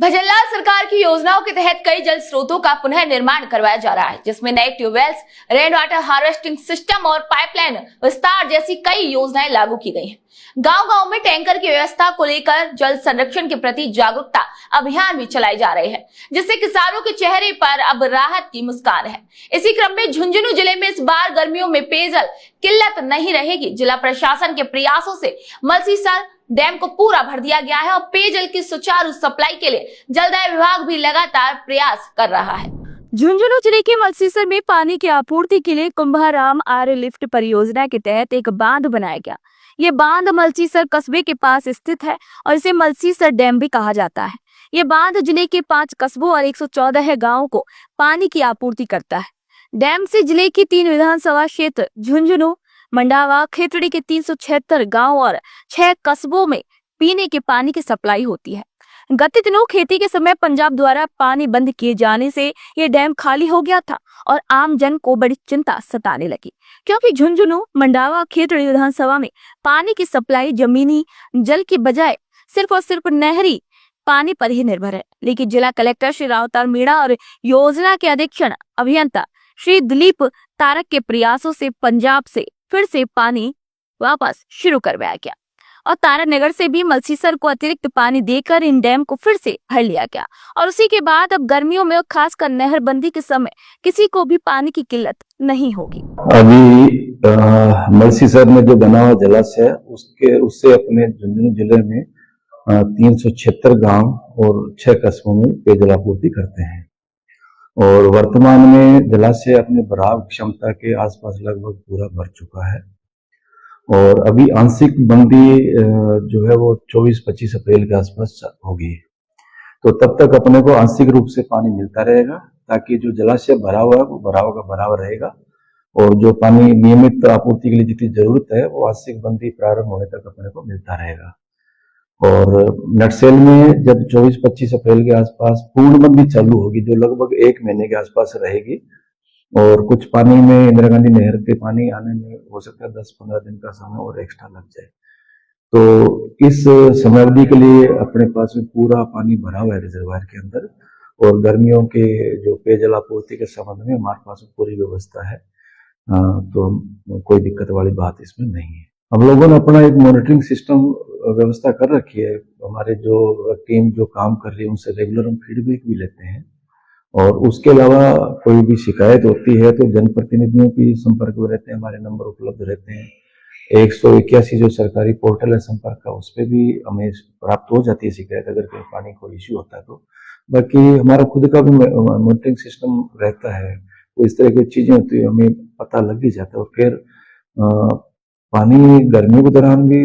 भजनलाल सरकार की योजनाओं के तहत कई जल स्रोतों का पुनः निर्माण करवाया जा रहा है, जिसमें नए tube wells, rain water harvesting system और पाइपलाइन विस्तार जैसी कई योजनाएं लागू की गई हैं। गांव-गांव में टैंकर की व्यवस्था को लेकर जल संरक्षण के प्रति जागरूकता अभियान भी चलाए जा रहे हैं, जिससे किसानों के चेहरे पर अब राहत की मुस्कान है। इसी क्रम में झुंझुनू जिले में इस बार गर्मियों में पेयजल किल्लत नहीं रहेगी। जिला प्रशासन के प्रयासों से मलसीसर डैम को पूरा भर दिया गया है और पेयजल की सुचारू सप्लाई के लिए जलदाय विभाग भी लगातार प्रयास कर रहा है। झुंझुनू जिले के मलसीसर में पानी की आपूर्ति के लिए कुंभाराम आर्य लिफ्ट परियोजना के तहत एक बांध बनाया गया। ये बांध मलसीसर कस्बे के पास स्थित है और इसे मलसीसर डैम भी कहा जाता है। ये बांध जिले के 5 कस्बों और 114 गांवों को पानी की आपूर्ति करता है। डैम से जिले की 3 विधानसभा क्षेत्र झुंझुनू, मंडावा, खेतड़ी के 376 गांव और 6 कस्बों में पीने के पानी की सप्लाई होती है। गत दिनों खेती के समय पंजाब द्वारा पानी बंद किए जाने से ये डैम खाली हो गया था और आम जन को बड़ी चिंता सताने लगी, क्योंकि झुंझुनू, मंडावा, खेतड़ी विधानसभा में पानी की सप्लाई जमीनी जल की बजाय सिर्फ और सिर्फ नहरी पानी पर ही निर्भर है। लेकिन जिला कलेक्टर श्री रावतार मीणा और योजना के अधीक्षण अभियंता श्री दिलीप तारक के प्रयासों से पंजाब से फिर से पानी वापस शुरू करवाया गया और तारानगर से भी मलसीसर को अतिरिक्त पानी देकर इन डैम को फिर से भर लिया गया। और उसी के बाद अब गर्मियों में खासकर नहरबंदी के समय किसी को भी पानी की किल्लत नहीं होगी। अभी मलसीसर में जो बना हुआ जलाशय है उससे अपने झुंझुनू जिले में 376 गांव और 6 कस्बों में पेयजल आपूर्ति करते हैं और वर्तमान में जलाशय अपने भराव क्षमता के आसपास लगभग पूरा भर चुका है और अभी आंशिक बंदी जो है वो 24-25 अप्रैल के आसपास होगी। तो तब तक अपने को आंशिक रूप से पानी मिलता रहेगा ताकि जो जलाशय भरा हुआ है वो भराव का भराव रहेगा और जो पानी नियमित आपूर्ति के लिए जितनी जरूरत है वो आंशिक बंदी प्रारंभ होने तक अपने को मिलता रहेगा। और नटसेल में जब 24-25 अप्रैल के आसपास पूर्णबंदी चालू होगी जो लगभग 1 महीने के आसपास रहेगी और कुछ पानी में इंदिरा गांधी नहर के पानी आने में हो सकता है 10-15 दिन का समय और एक्स्ट्रा लग जाए। तो इस समयावधि के लिए अपने पास में पूरा पानी भरा हुआ है रिजर्वायर के अंदर और गर्मियों के जो पेयजल आपूर्ति के संबंध में हमारे पास पूरी व्यवस्था है। तो कोई दिक्कत वाली बात इसमें नहीं है। हम लोगों ने अपना एक मॉनिटरिंग सिस्टम व्यवस्था कर रखी है। हमारे जो टीम जो काम कर रही है उनसे रेगुलर हम फीडबैक भी लेते हैं और उसके अलावा कोई भी शिकायत होती है तो जनप्रतिनिधियों की संपर्क में रहते हैं, हमारे नंबर उपलब्ध रहते हैं। 181 जो सरकारी पोर्टल है संपर्क का उस पर भी हमें प्राप्त हो जाती है शिकायत अगर कहीं पानी को इश्यू होता है तो। बाकी हमारा खुद का भी मॉनिटरिंग सिस्टम रहता है, तो इस तरह की चीजें होती है हमें पता लग ही जाता है और फिर पानी गर्मियों के दौरान भी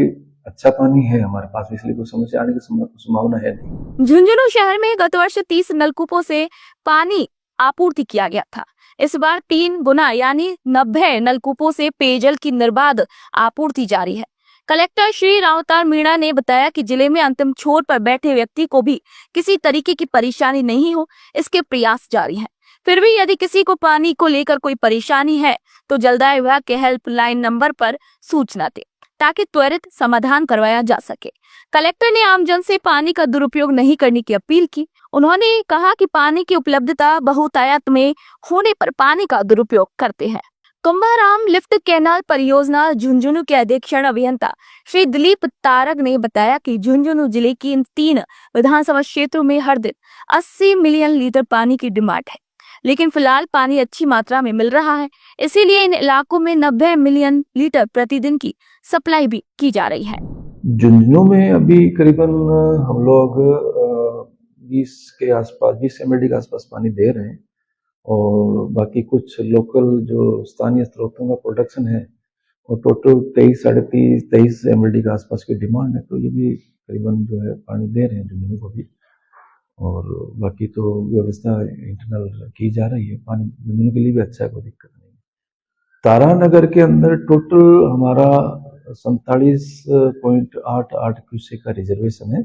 अच्छा पानी है हमारे पास, इसलिए कोई समस्या आने की संभावना है नहीं। झुंझुनू शहर में गत वर्ष 30 नलकूपों से पानी आपूर्ति किया गया था। इस बार 3 गुना यानी 90 नलकूपों से पेयजल की निर्बाध आपूर्ति जारी है। कलेक्टर श्री रावतार मीणा ने बताया कि जिले में अंतिम छोर पर बैठे व्यक्ति को भी किसी तरीके की परेशानी नहीं हो, इसके प्रयास जारी हैं। फिर भी यदि किसी को पानी को लेकर कोई परेशानी है तो जलदाय विभाग के हेल्पलाइन नंबर पर सूचना दे ताकि त्वरित समाधान करवाया जा सके। कलेक्टर ने आमजन से पानी का दुरुपयोग नहीं करने की अपील की। उन्होंने कहा कि पानी की उपलब्धता बहुतायत में होने पर पानी का दुरुपयोग करते हैं। कुंभाराम लिफ्ट कैनाल परियोजना झुंझुनू के अधीक्षण अभियंता श्री दिलीप तारक ने बताया कि झुंझुनू जिले की इन 3 विधानसभा क्षेत्रों में हर दिन 80 मिलियन लीटर पानी की डिमांड है, लेकिन फिलहाल पानी अच्छी मात्रा में मिल रहा है, इसीलिए इन इलाकों में 90 मिलियन लीटर प्रतिदिन की सप्लाई भी की जा रही है। झुंझुनू में अभी करीबन हम लोग 20 के आसपास 20 एमएलडी के आसपास पानी दे रहे हैं और बाकी कुछ लोकल जो स्थानीय स्रोतों का प्रोडक्शन है और टोटल 23-23 एमएलडी के आसपास की डिमांड है, तो ये भी करीबन जो है पानी दे रहे हैं झुंझुनू को भी और बाकी तो व्यवस्था इंटरनल की जा रही है। पानी झुंझुनू के लिए भी अच्छा है, कोई दिक्कत नहीं। तारानगर के अंदर टोटल हमारा 47.88 क्यूसेक का रिजर्वेशन है,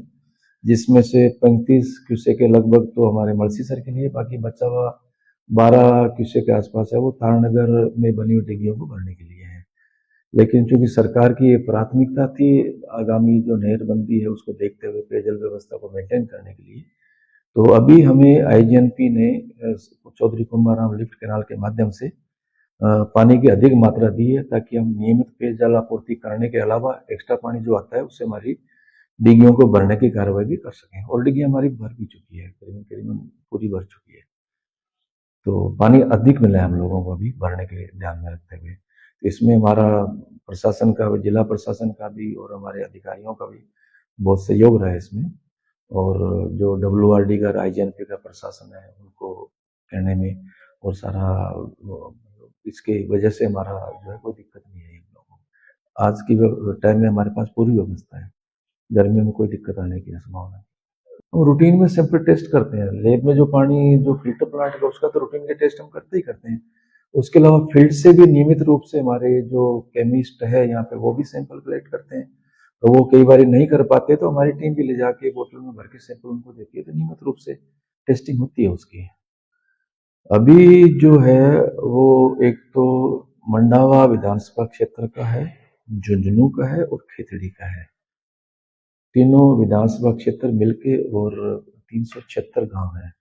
जिसमें से 35 क्यूसेक के लगभग तो हमारे मलसीसर के लिए, बाकी बचा हुआ 12 क्यूसेक के आसपास है वो तारानगर में बनी हुई डिग्गियों को भरने के लिए है। लेकिन चूंकि सरकार की ये प्राथमिकता थी आगामी जो नहरबंदी है उसको देखते हुए पेयजल व्यवस्था को मेंटेन करने के लिए, तो अभी हमें आईजीएनपी ने चौधरी कुंभाराम लिफ्ट कैनाल के माध्यम से पानी की अधिक मात्रा दी है, ताकि हम नियमित पेयजल आपूर्ति करने के अलावा एक्स्ट्रा पानी जो आता है उससे हमारी डिग्गियों को भरने की कार्रवाई भी कर सकें। और डिग्गी हमारी भर भी चुकी है, करीबन पूरी भर चुकी है। तो पानी अधिक मिला है हम लोगों को भी भरने के ध्यान में रखते हुए। तो इसमें हमारा प्रशासन का, जिला प्रशासन का भी और हमारे अधिकारियों का भी बहुत सहयोग रहा है इसमें। और जो WRD का, आईजीएनपी का प्रशासन है, उनको कहने में और सारा इसके वजह से हमारा जो है कोई दिक्कत नहीं है। आज की टाइम में हमारे पास पूरी व्यवस्था है, गर्मियों में कोई दिक्कत आने की संभावना है। हम रूटीन में सैंपल टेस्ट करते हैं। लेब में जो पानी जो फिल्टर प्लांट का उसका तो रूटीन के टेस्ट हम करते ही करते हैं। उसके अलावा फील्ड से भी नियमित रूप से हमारे जो केमिस्ट है यहाँ पे वो भी सैंपल कलेक्ट करते हैं। तो वो कई बार नहीं कर पाते तो हमारी टीम भी ले जाके बोतल में भर के सैंपल उनको देती है, तो नियमित रूप से टेस्टिंग होती है उसकी। अभी जो है वो एक तो मंडावा विधानसभा क्षेत्र का है, झुंझुनू का है और खेतड़ी का है। तीनों विधानसभा क्षेत्र मिलके और 376 गांव है,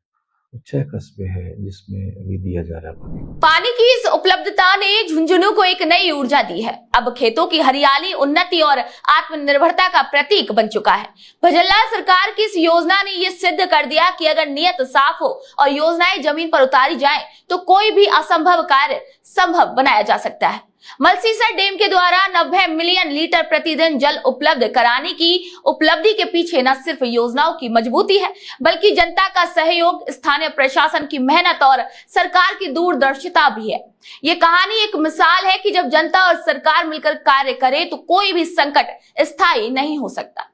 6 कस्बे हैं जिसमें अभी दिया जा रहा है पानी की इस उपलब्धता ने झुंझुनू को एक नई ऊर्जा दी है। अब खेतों की हरियाली उन्नति और आत्मनिर्भरता का प्रतीक बन चुका है। भजनलाल सरकार की इस योजना ने ये सिद्ध कर दिया कि अगर नियत साफ हो और योजनाएं जमीन पर उतारी जाएं, तो कोई भी असंभव कार्य संभव बनाया जा सकता है। मलसीसर डैम के द्वारा 90 मिलियन लीटर प्रतिदिन जल उपलब्ध कराने की उपलब्धि के पीछे न सिर्फ योजनाओं की मजबूती है, बल्कि जनता का सहयोग, स्थानीय प्रशासन की मेहनत और सरकार की दूरदर्शिता भी है। ये कहानी एक मिसाल है कि जब जनता और सरकार मिलकर कार्य करे तो कोई भी संकट स्थायी नहीं हो सकता।